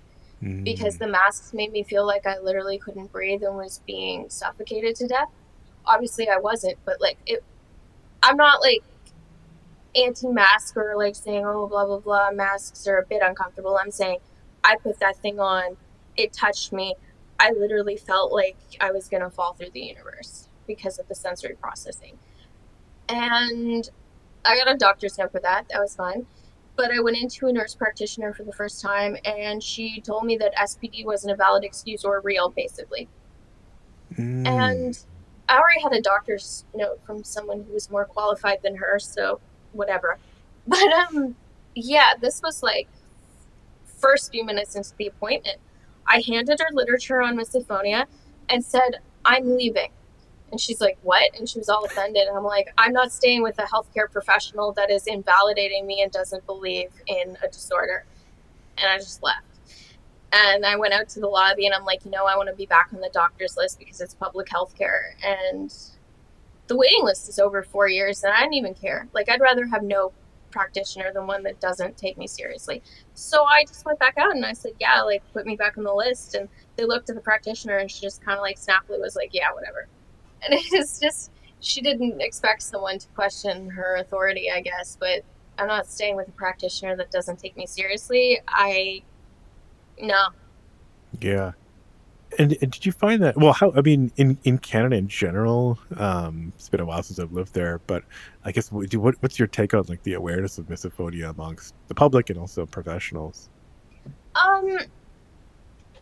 because Mm. the masks made me feel like I literally couldn't breathe and was being suffocated to death. Obviously, I wasn't, but like I'm not like anti-mask or like saying, oh, blah, blah, blah, masks are a bit uncomfortable. I'm saying I put that thing on, it touched me. I literally felt like I was going to fall through the universe because of the sensory processing. And I got a doctor's note for that. That was fun. But I went into a nurse practitioner for the first time, and she told me that SPD wasn't a valid excuse or real, basically. Mm. And I already had a doctor's note from someone who was more qualified than her, so whatever. But yeah, this was like first few minutes into the appointment. I handed her literature on misophonia and said, I'm leaving. And she's like, what? And she was all offended. And I'm like, I'm not staying with a healthcare professional that is invalidating me and doesn't believe in a disorder. And I just left. And I went out to the lobby and I'm like, I want to be back on the doctor's list because it's public health care. And the waiting list is over 4 years and I didn't even care. Like, I'd rather have no practitioner than one that doesn't take me seriously. So I just went back out and I said, yeah, like, put me back on the list. And they looked at the practitioner and she just kind of like snappily was like, yeah, whatever. And it's just, she didn't expect someone to question her authority, I guess, but I'm not staying with a practitioner that doesn't take me seriously. No. Yeah. And did you find that? Well, how? I mean, in Canada in general, it's been a while since I've lived there, but I guess what's your take on like the awareness of misophonia amongst the public and also professionals? Um,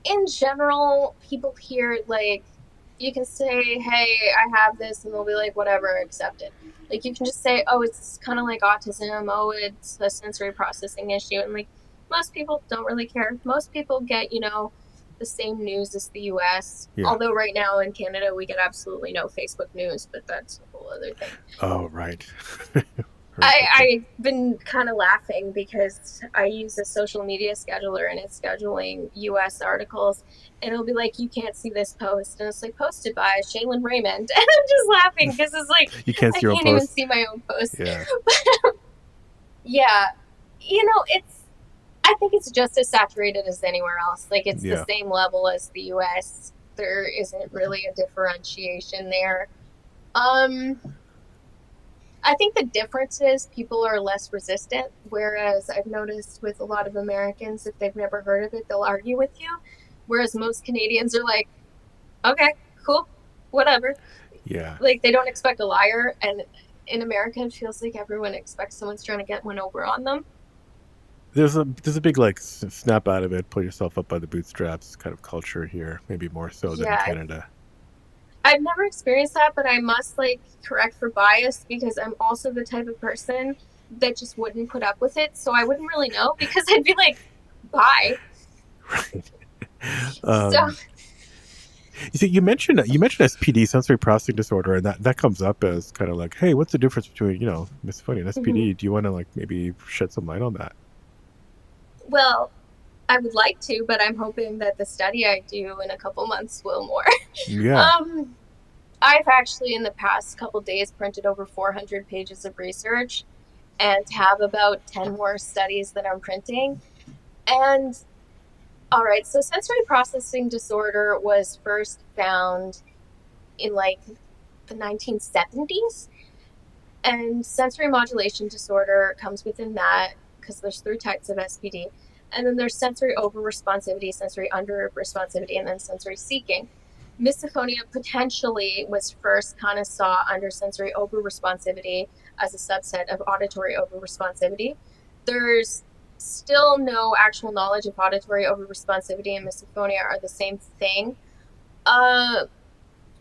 in general, people hear like, you can say, hey, I have this, and they'll be like, whatever, accept it. Like, you can just say, oh, it's kind of like autism, oh, it's a sensory processing issue. And like, most people don't really care. Most people get, the same news as the US. Yeah. Although, right now in Canada, we get absolutely no Facebook news, but that's a whole other thing. Oh, right. Very I, different. I've been kind of laughing because I use a social media scheduler and it's scheduling US articles. And it'll be like, you can't see this post. And it's like, posted by Shaylynn Raymond. And I'm just laughing because it's like, You can't I see your own can't even post. see my own post. Yeah. Yeah. I think it's just as saturated as anywhere else. Like, it's the Yeah. same level as the US. There isn't really a differentiation there. Um, I think the difference is people are less resistant, whereas I've noticed with a lot of Americans, if they've never heard of it, they'll argue with you. Whereas most Canadians are like, okay, cool, whatever. Yeah. Like, they don't expect a liar. And in America, it feels like everyone expects someone's trying to get one over on them. There's a big like snap out of it, pull yourself up by the bootstraps kind of culture here, maybe more so than in Yeah, Canada. I've never experienced that, but I must like correct for bias because I'm also the type of person that just wouldn't put up with it. So I wouldn't really know because I'd be like, bye. Right. So Um, you see, you mentioned SPD, sensory processing disorder, and that comes up as kind of like, hey, what's the difference between misophonia and mhm. SPD? Do you want to like maybe shed some light on that? Well, I would like to, but I'm hoping that the study I do in a couple months will more. Yeah. um, I've actually in the past couple days printed over 400 pages of research and have about 10 more studies that I'm printing. And all right, so sensory processing disorder was first found in like the 1970s, and sensory modulation disorder comes within that. because there's 3 types of SPD. And then there's sensory over-responsivity, sensory under-responsivity, and then sensory seeking. Misophonia potentially was first kind of saw under sensory over-responsivity as a subset of auditory over-responsivity. There's still no actual knowledge if auditory over-responsivity and misophonia are the same thing.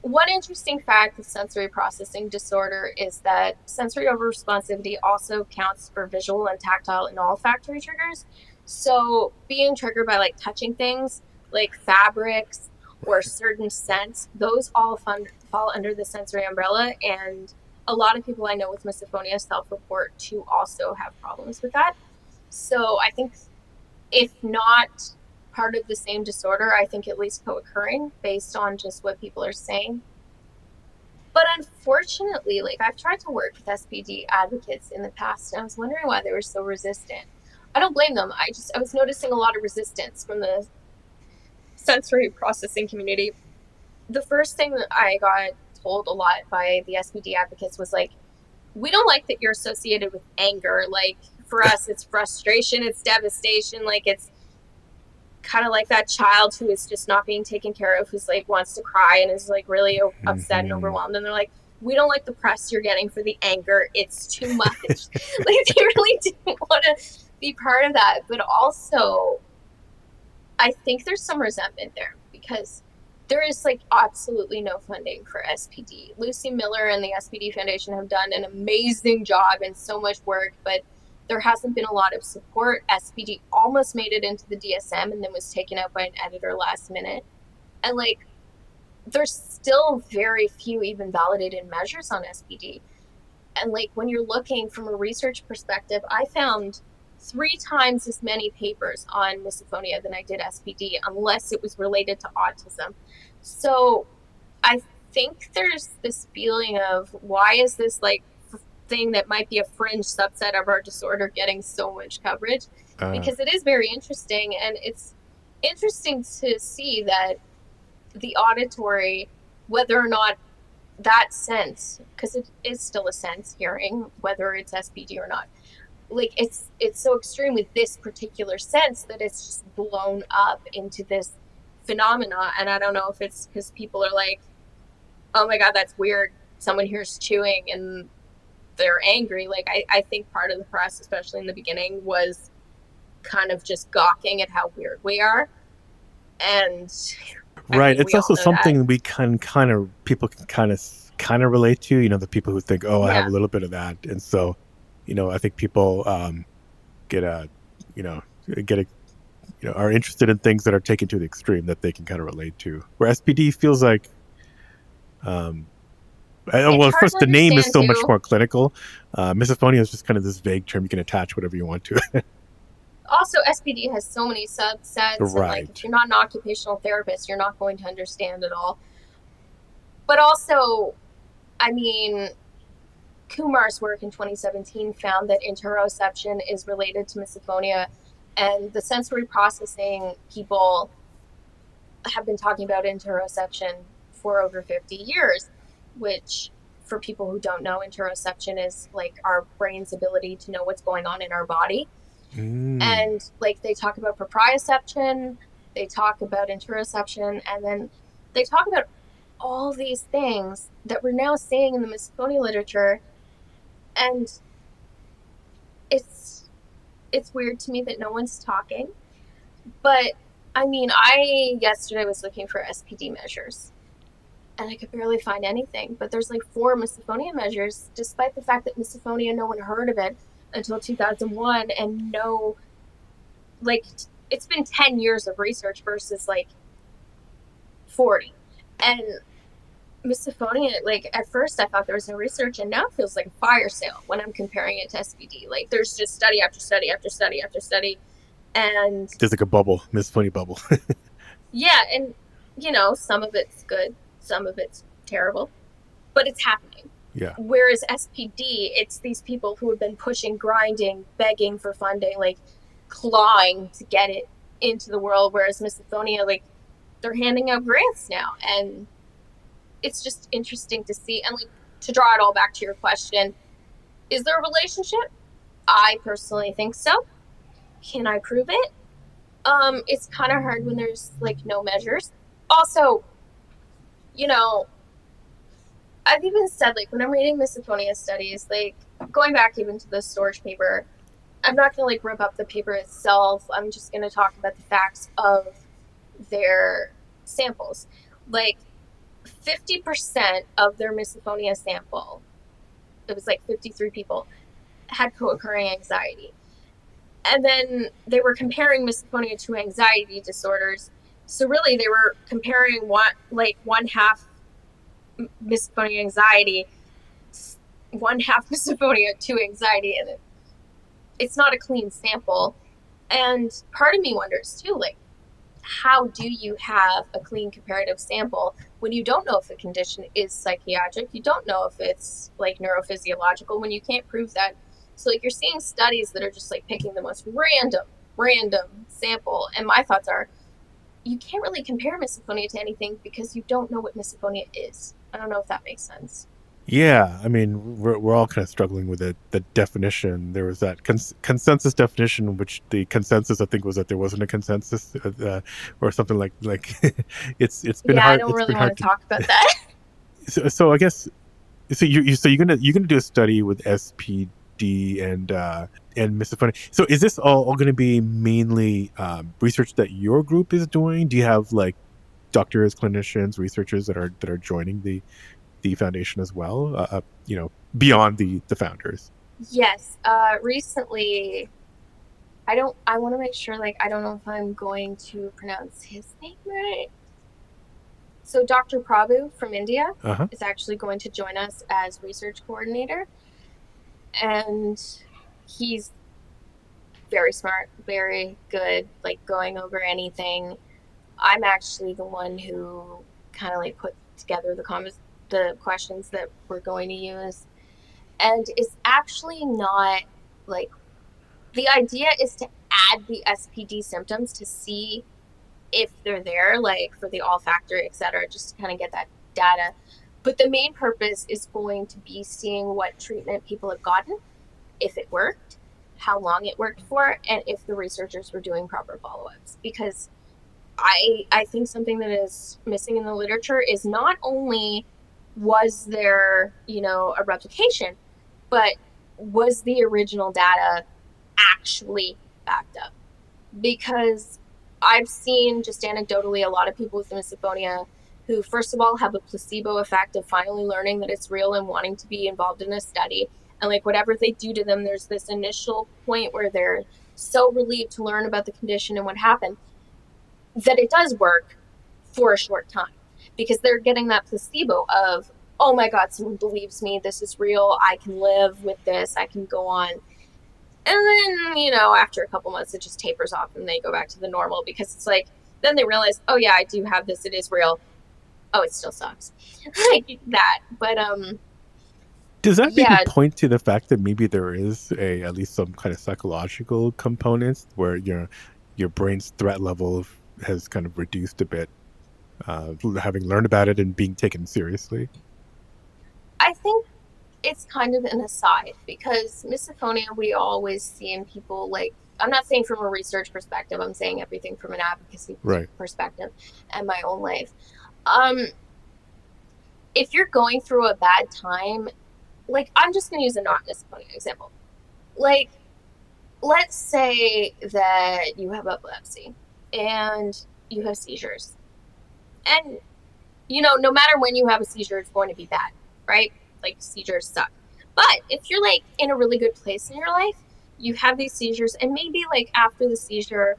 One interesting fact with sensory processing disorder is that sensory overresponsivity also counts for visual and tactile and olfactory triggers. So being triggered by like touching things like fabrics or certain scents, those all fall under the sensory umbrella. And a lot of people I know with misophonia self-report to also have problems with that. So I think if not part of the same disorder, I think at least co-occurring based on just what people are saying. But unfortunately, like I've tried to work with SPD advocates in the past, and I was wondering why they were so resistant. I don't blame them. I was noticing a lot of resistance from the sensory processing community. The first thing that I got told a lot by the SPD advocates was like, we don't like that you're associated with anger. Like for us, it's frustration, it's devastation, like it's kind of like that child who is just not being taken care of, who's like wants to cry and is like really upset and Mm-hmm. overwhelmed, and they're like, we don't like the press you're getting for the anger, it's too much. Like they really didn't want to be part of that. But also I think there's some resentment there because there is like absolutely no funding for SPD. Lucy Miller and the SPD Foundation have done an amazing job and so much work, but there hasn't been a lot of support. SPD almost made it into the DSM and then was taken out by an editor last minute. And like, there's still very few even validated measures on SPD. And like, when you're looking from a research perspective, I found 3 times as many papers on misophonia than I did SPD, unless it was related to autism. So I think there's this feeling of why is this like thing that might be a fringe subset of our disorder getting so much coverage? Uh, Because it is very interesting, and it's interesting to see that the auditory, whether or not that sense, because it is still a sense hearing, whether it's SPD or not, like it's so extreme with this particular sense that it's just blown up into this phenomena. And I don't know if it's because people are like, oh my god, that's weird, someone hears chewing and they're angry. Like I think part of the press, especially in the beginning, was kind of just gawking at how weird we are. And I right. mean, It's we all also know that. something we can kind of people can kind of relate to. You know, the people who think, oh, I have Yeah. a little bit of that, and so, I think people get a, you know, get a, are interested in things that are taken to the extreme that they can kind of relate to. Where SPD feels like, um, It's well, hard first to the name is understand so much too. more clinical. Misophonia is just kind of this vague term you can attach whatever you want to it. Also, SPD has so many subsets, and like if Right. you're not an occupational therapist, you're not going to understand it all. But also, I mean, Kumar's work in 2017 found that interoception is related to misophonia, and the sensory processing people have been talking about interoception for over 50 years, which, for people who don't know, interoception is like our brain's ability to know what's going on in our body. Mm. And like they talk about proprioception, they talk about interoception, and then they talk about all these things that we're now seeing in the misophonia literature. And it's it's weird to me that no one's talking. But I mean, I yesterday was looking for SPD measures and I could barely find anything. But there's like 4 misophonia measures, despite the fact that misophonia, no one heard of it until 2001, and no, like, it's been 10 years of research versus like 40. And misophonia, like at first I thought there was no research, and now it feels like a fire sale when I'm comparing it to SPD. Like there's just study after study after study after study. And There's like a bubble, Misophonia bubble. yeah, and some of it's good, some of it's terrible, but it's happening. Yeah. Whereas SPD, it's these people who have been pushing, grinding, begging for funding, like clawing to get it into the world. Whereas misophonia, like they're handing out grants now, and it's just interesting to see. And like, to draw it all back to your question, is there a relationship? I personally think so. can I prove it? It's kind of hard when there's like no measures. Also, you know, I've even said like when I'm reading misophonia studies, like going back even to the storage paper, I'm not gonna like rip up the paper itself. I'm just gonna talk about the facts of their samples. Like 50% of their misophonia sample, it was like 53 people, had co-occurring anxiety. And then they were comparing misophonia to anxiety disorders. So really they were comparing one half misophonia anxiety, one half misophonia to anxiety, and it's not a clean sample. And part of me wonders too, like, how do you have a clean comparative sample when you don't know if the condition is psychiatric? You don't know if it's like neurophysiological when you can't prove that. So like you're seeing studies that are just like picking the most random sample. And my thoughts are you can't really compare misophonia to anything because you don't know what misophonia is. I don't know if that makes sense. Yeah, I mean, we're all kind of struggling with it. The definition. There was that consensus definition, which the consensus I think was that there wasn't a consensus, or something like. It's been Yeah, I hard. don't It's really been want hard to to. talk about that. So I guess you're gonna do a study with SPD and misophonia. So is this all going to be mainly research that your group is doing? Do you have like doctors, clinicians, researchers that are joining the foundation as well? Beyond the founders. Yes, recently I want to make sure like I don't know if I'm going to pronounce his name right. So Dr. Prabhu from India Uh huh. is actually going to join us as research coordinator, and he's very smart, very good, like going over anything. I'm actually the one who kind of like put together the questions that we're going to use, and it's actually not like the idea is to add the SPD symptoms to see if they're there, like for the olfactory, et cetera, just to kind of get that data. But the main purpose is going to be seeing what treatment people have gotten, if it worked, how long it worked for, and if the researchers were doing proper follow ups. Because I think something that is missing in the literature is not only was there, a replication, but was the original data actually backed up? Because I've seen just anecdotally a lot of people with misophonia who, first of all, have a placebo effect of finally learning that it's real and wanting to be involved in a study. And like whatever they do to them, there's this initial point where they're so relieved to learn about the condition and what happened that it does work for a short time because they're getting that placebo of, oh my God, someone believes me. This is real. I can live with this. I can go on. And then, after a couple months, it just tapers off and they go back to the normal because it's like, then they realize, oh yeah, I do have this. It is real. Oh, it still sucks. Like that. But, Does that maybe yeah, point to the fact that maybe there is at least some kind of psychological components where your brain's threat level has kind of reduced a bit, having learned about it and being taken seriously? I think it's kind of an aside because misophonia, we always see in people like, I'm not saying from a research perspective, I'm saying everything from an advocacy Right. perspective and my own life. Um, if you're going through a bad time, like I'm just going to use a non misophonia example. Like, let's say that you have epilepsy and you have seizures. And, no matter when you have a seizure, it's going to be bad, right? Like, seizures suck. But if you're like in a really good place in your life, you have these seizures, and maybe like after the seizure,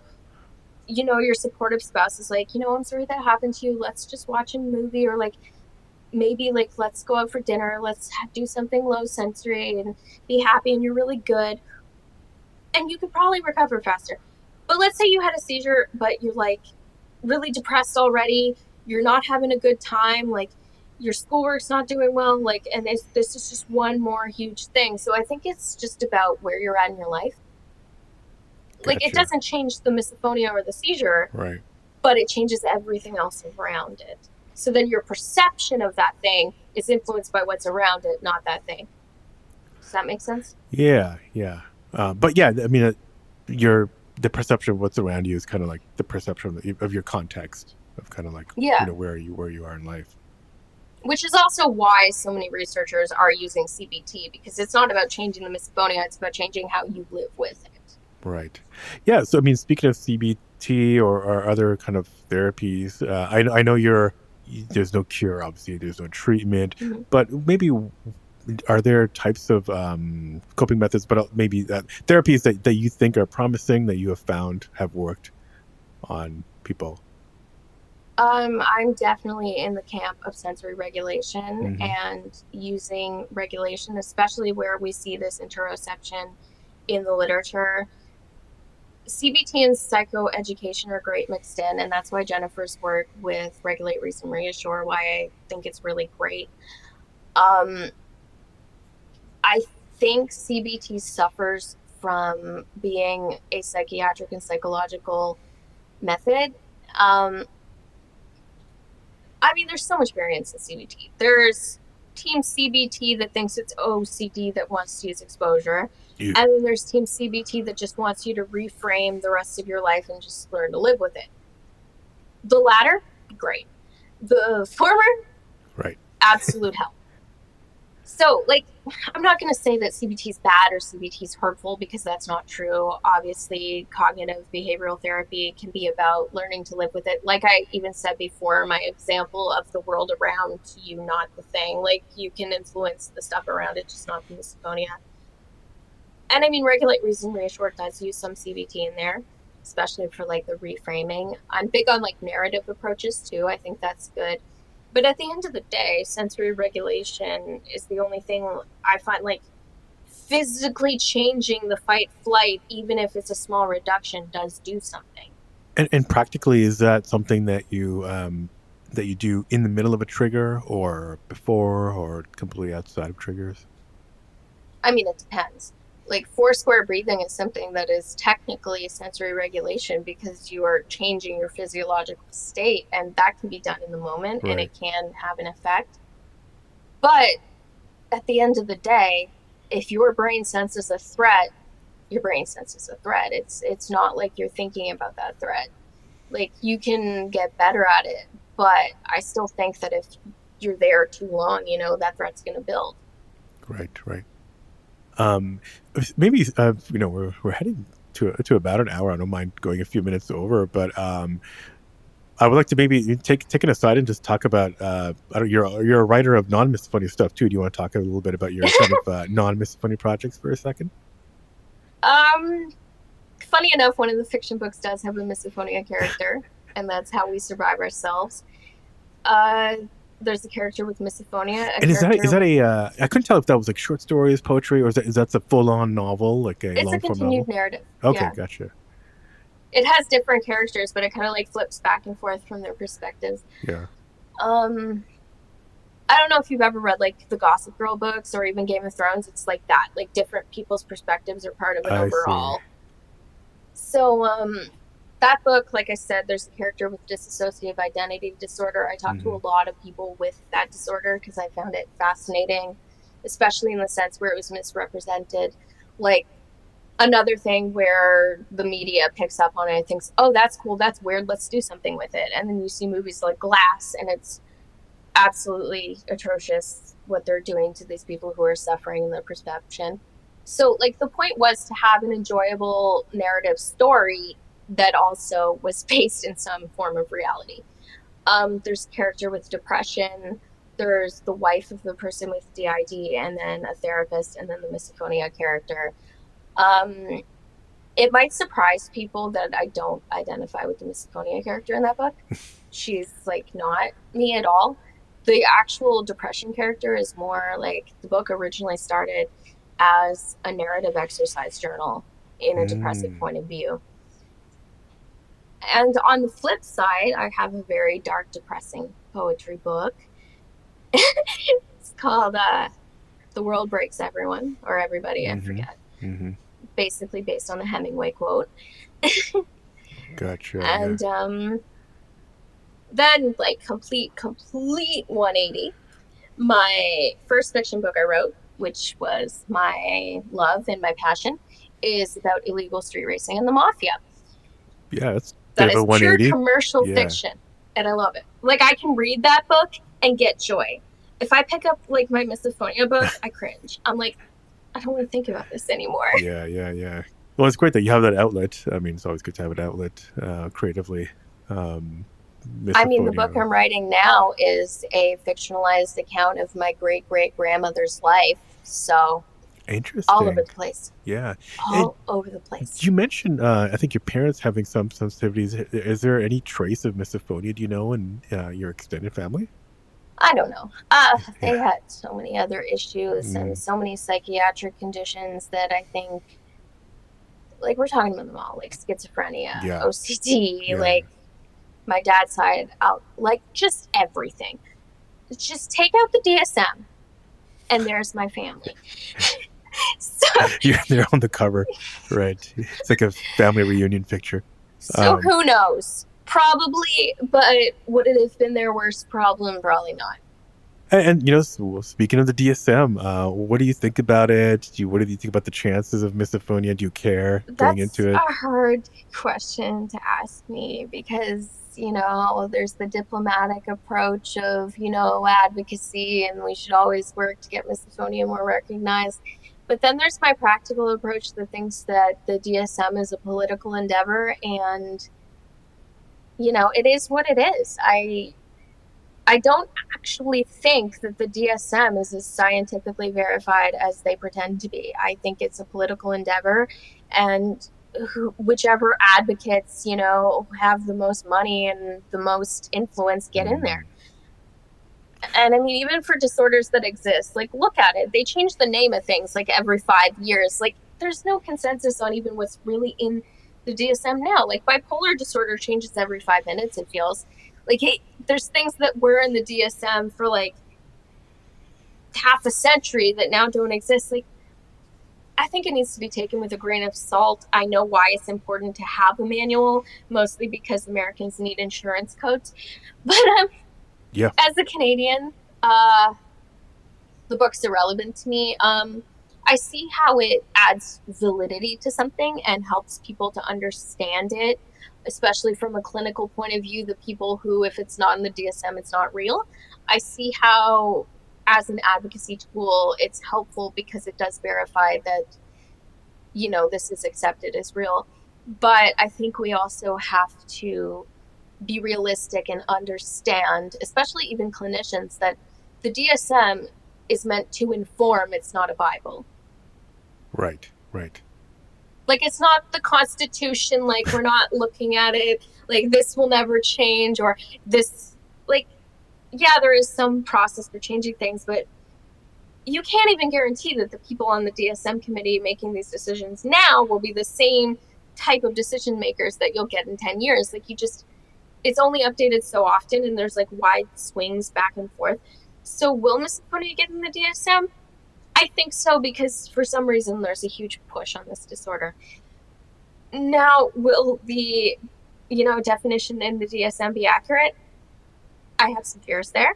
your supportive spouse is like, I'm sorry that happened to you. Let's just watch a movie, or like maybe like let's go out for dinner. Let's do something low sensory and be happy, and you're really good and you could probably recover faster. But let's say you had a seizure, but you're like really depressed already. You're not having a good time. Like your schoolwork's not doing well. Like, and this is just one more huge thing. So I think it's just about where you're at in your life. Like it Gotcha. doesn't change the misophonia or the seizure, Right. but it changes everything else around it. So then your perception of that thing is influenced by what's around it, not that thing. Does that make sense? Yeah. Yeah. But yeah, I mean, you're the perception of what's around you is kind of like the perception of your context of kind of like Yeah. where you are in life. Which is also why so many researchers are using CBT, because it's not about changing the misophonia, it's about changing how you live with it. Right. Yeah. So I mean, speaking of CBT or other kind of therapies, I know there's no cure. Obviously, there's no treatment, Mm-hmm. but maybe are there types of coping methods, but maybe therapies that you think are promising that you have found have worked on people? I'm definitely in the camp of sensory regulation Hmm. and using regulation, especially where we see this interoception in the literature. CBT and psychoeducation are great mixed in, and that's why Jennifer's work with Regulate, Reason, Reassure, why I think it's really great. Um, I think CBT suffers from being a psychiatric and psychological method. Um, I mean, there's so much variance in CBT. There's Team CBT that thinks it's OCD that wants to use exposure. You And then there's Team CBT that just wants you to reframe the rest of your life and just learn to live with it. The latter, great. The former, right. absolute hell. So, like, I'm not going to say that CBT is bad or CBT is hurtful because that's not true. Obviously, cognitive behavioral therapy can be about learning to live with it. Like I even said before, my example of the world around you, not the thing. Like, you can influence the stuff around it, just not the misophonia. And I mean, Regulate, Reason, Reassure does use some CBT in there, especially for like the reframing. I'm big on like narrative approaches too. I think that's good. But at the end of the day, sensory regulation is the only thing I find like physically changing the fight flight, even if it's a small reduction, does do something. And practically, is that something that you do in the middle of a trigger or before or completely outside of triggers? I mean, it depends. Like four square breathing is something that is technically sensory regulation because you are changing your physiological state, and that can be done in the moment and Right. it can have an effect. But at the end of the day, if your brain senses a threat, your brain senses a threat. It's not like you're thinking about that threat. Like you can get better at it, but I still think that if you're there too long, that threat's going to build. Right. Right. Um, maybe we're heading to about an hour. I don't mind going a few minutes over, but I would like to maybe take an aside and just talk about. I don't, you're a writer of non-misophonia stuff too. Do you want to talk a little bit about your kind of non-misophonia projects for a second? um, Funny enough, one of the fiction books does have a misophonia character, and that's how we survive ourselves. Uh, there's a character with misophonia, a And is character that with a? I couldn't tell if that was like short stories, poetry, or is that a full-on novel, like a it's a long-form continued novel? narrative. Okay, Yeah, gotcha. it has different characters, but it kind of like flips back and forth from their perspectives. Yeah, Um, I don't know if you've ever read like the Gossip Girl books or even Game of Thrones. It's like that. Like different people's perspectives are part of an I see. overall. So, that book, like I said, there's a character with dissociative identity disorder. I talked to Hmm. a lot of people with that disorder because I found it fascinating, especially in the sense where it was misrepresented. Like another thing where the media picks up on it and thinks, oh, that's cool, that's weird, let's do something with it. And then you see movies like Glass, and it's absolutely atrocious what they're doing to these people who are suffering the perception. So, like, the point was to have an enjoyable narrative story that also was based in some form of reality. There's a character with depression, there's the wife of the person with DID, and then a therapist, and then the misophonia character. Um, it might surprise people that I don't identify with the misophonia character in that book. She's like not me at all. The actual depression character is more like the book originally started as a narrative exercise journal in a depressive Mm. point of view. And on the flip side, I have a very dark, depressing poetry book. It's called The World Breaks Everyone or Everybody, I Hmm. forget. Hmm. Basically based on the Hemingway quote. Gotcha. Yeah. And then like complete 180. My first fiction book I wrote, which was my love and my passion, is about illegal street racing and the mafia. Yeah, that's a bit That of a is pure 180. commercial Yeah. fiction, and I love it. Like, I can read that book and get joy. If I pick up like my misophonia book, I cringe. I'm like, I don't want to think about this anymore. Yeah, yeah, yeah. Well, it's great that you have that outlet. I mean, it's always good to have an outlet creatively. Um, I mean, the book Misophonia. I'm writing now is a fictionalized account of my great great grandmother's life. So, all over Interesting. the place. Yeah. And All over the place. you mentioned, I think your parents having some sensitivities. Is there any trace of misophonia? Do you know in your extended family? I don't know. They Yeah. had so many other issues and Mm, so many psychiatric conditions that I think, like, we're talking about them all, like schizophrenia, yeah. OCD, Yeah. like my dad's side out, like just everything. Just take out the DSM, and there's my family. so, You're there on the cover, right? It's like a family reunion picture. so Um, who knows? Probably, but would it have been their worst problem? Probably not. and speaking of the DSM, what do you think about it? What do you think about the chances of misophonia? Do you care going That's into it? a hard question to ask me because, there's the diplomatic approach of, advocacy, and we should always work to get misophonia more recognized. But then there's my practical approach that thinks that the DSM is a political endeavor, and, it is what it is. I don't actually think that the DSM is as scientifically verified as they pretend to be. I think it's a political endeavor, and whichever advocates, have the most money and the most influence get in there. Mm, And I mean, even for disorders that exist, like, look at it. They change the name of things like every 5 years. Like, there's no consensus on even what's really in the DSM now. Like, bipolar disorder changes every 5 minutes, it feels. Like, hey, there's things that were in the DSM for like half a century that now don't exist. Like, I think it needs to be taken with a grain of salt. I know why it's important to have a manual, mostly because Americans need insurance codes. But yeah. as a Canadian, uh, the book's irrelevant to me. I see how it adds validity to something and helps people to understand it, especially from a clinical point of view. The people who, if it's not in the DSM, it's not real. I see how, as an advocacy tool, it's helpful because it does verify that, this is accepted as real. But I think we also have to be realistic and understand, especially even clinicians, that the DSM is meant to inform, it's not a Bible. Right. Right. Like, it's not the Constitution, like, we're not looking at it like this will never change, or this, like, yeah, there is some process for changing things, but you can't even guarantee that the people on the DSM committee making these decisions now will be the same type of decision makers that you'll get in 10 years. Like, it's only updated so often, and there's like wide swings back and forth. So will misophonia get in the DSM? I think so, because for some reason there's a huge push on this disorder. Now, will the definition in the DSM be accurate? I have some fears there.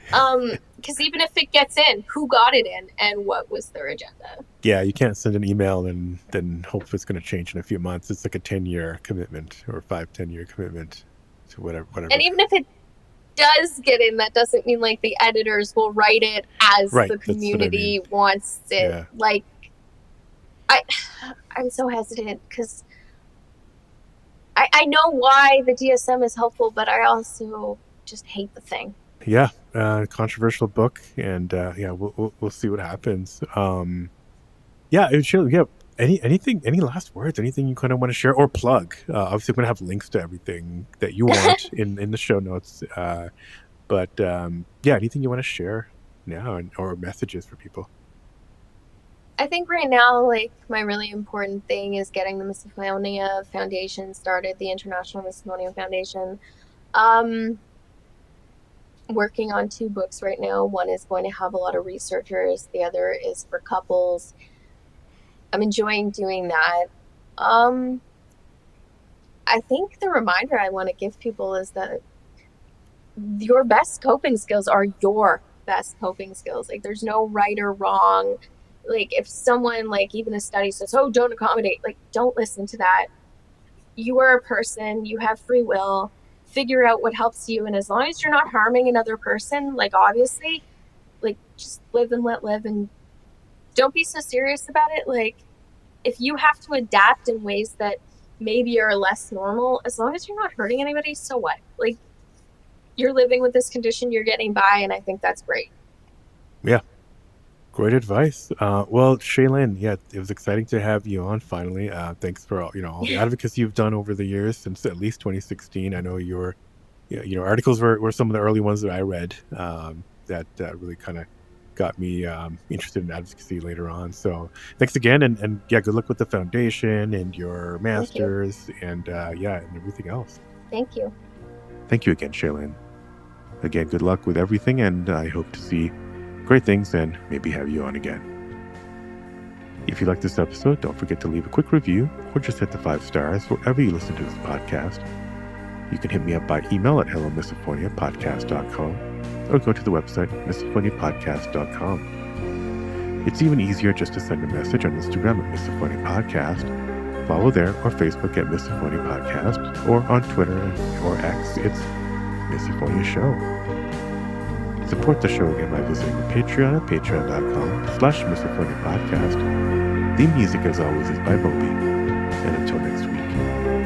Because even if it gets in, who got it in and what was their agenda? Yeah, you can't send an email and then hope it's going to change in a few months. It's like a 10-year commitment or 5, 10-year commitment to whatever And it even is. if it does get in, that doesn't mean like the editors will write it as Right. the That's what I mean. community wants it. Yeah. Like, I I'm so hesitant because I know why the DSM is helpful, but I also just hate the thing. Yeah. Controversial book, and yeah, we'll see what happens. Yeah, sure. Yeah. Any last words? Anything you kind of want to share or plug? Obviously, I'm going to have links to everything that you want in the show notes. But yeah, anything you want to share now, or messages for people? I think right now, like, my really important thing is getting the Misophonia Foundation started, the International Misophonia Foundation. Um, Working on two books right now. One is going to have a lot of researchers. The other is for couples. I'm enjoying doing that. Um, I think the reminder I want to give people is that your best coping skills are your best coping skills. Like, there's no right or wrong. Like if someone, like even a study says, oh, don't accommodate, like don't listen to that. You are a person, you have free will, figure out what helps you. And as long as you're not harming another person, like obviously, like just live and let live, and don't be so serious about it. Like if you have to adapt in ways that maybe are less normal, as long as you're not hurting anybody, so what? Like you're living with this condition, you're getting by, and I think that's great. Yeah, great advice. Well, Shaylin, yeah, it was exciting to have you on finally. Thanks for all the advocacy you've done over the years since at least 2016. I know your articles were some of the early ones that I read, that really kind of got me interested in advocacy later on. So thanks again, and yeah, good luck with the foundation and your Thank you. masters, and yeah, and everything else. Thank you. Thank you again, Shaylin. Again, good luck with everything, and I hope to see great things and maybe have you on again. If you like this episode, don't forget to leave a quick review or just hit the 5 stars wherever you listen to this podcast. You can hit me up by email at hellomisophoniapodcast.com or go to the website misophoniapodcast.com. It's even easier just to send a message on Instagram at Misophonia Podcast, follow there, or Facebook at Misophonia Podcast, or on Twitter or X, it's Misophonia Show. Support the show again by visiting the Patreon at patreon.com/Misophonia Podcast. The music, as always, is by Moby. And until next week,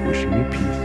wishing you peace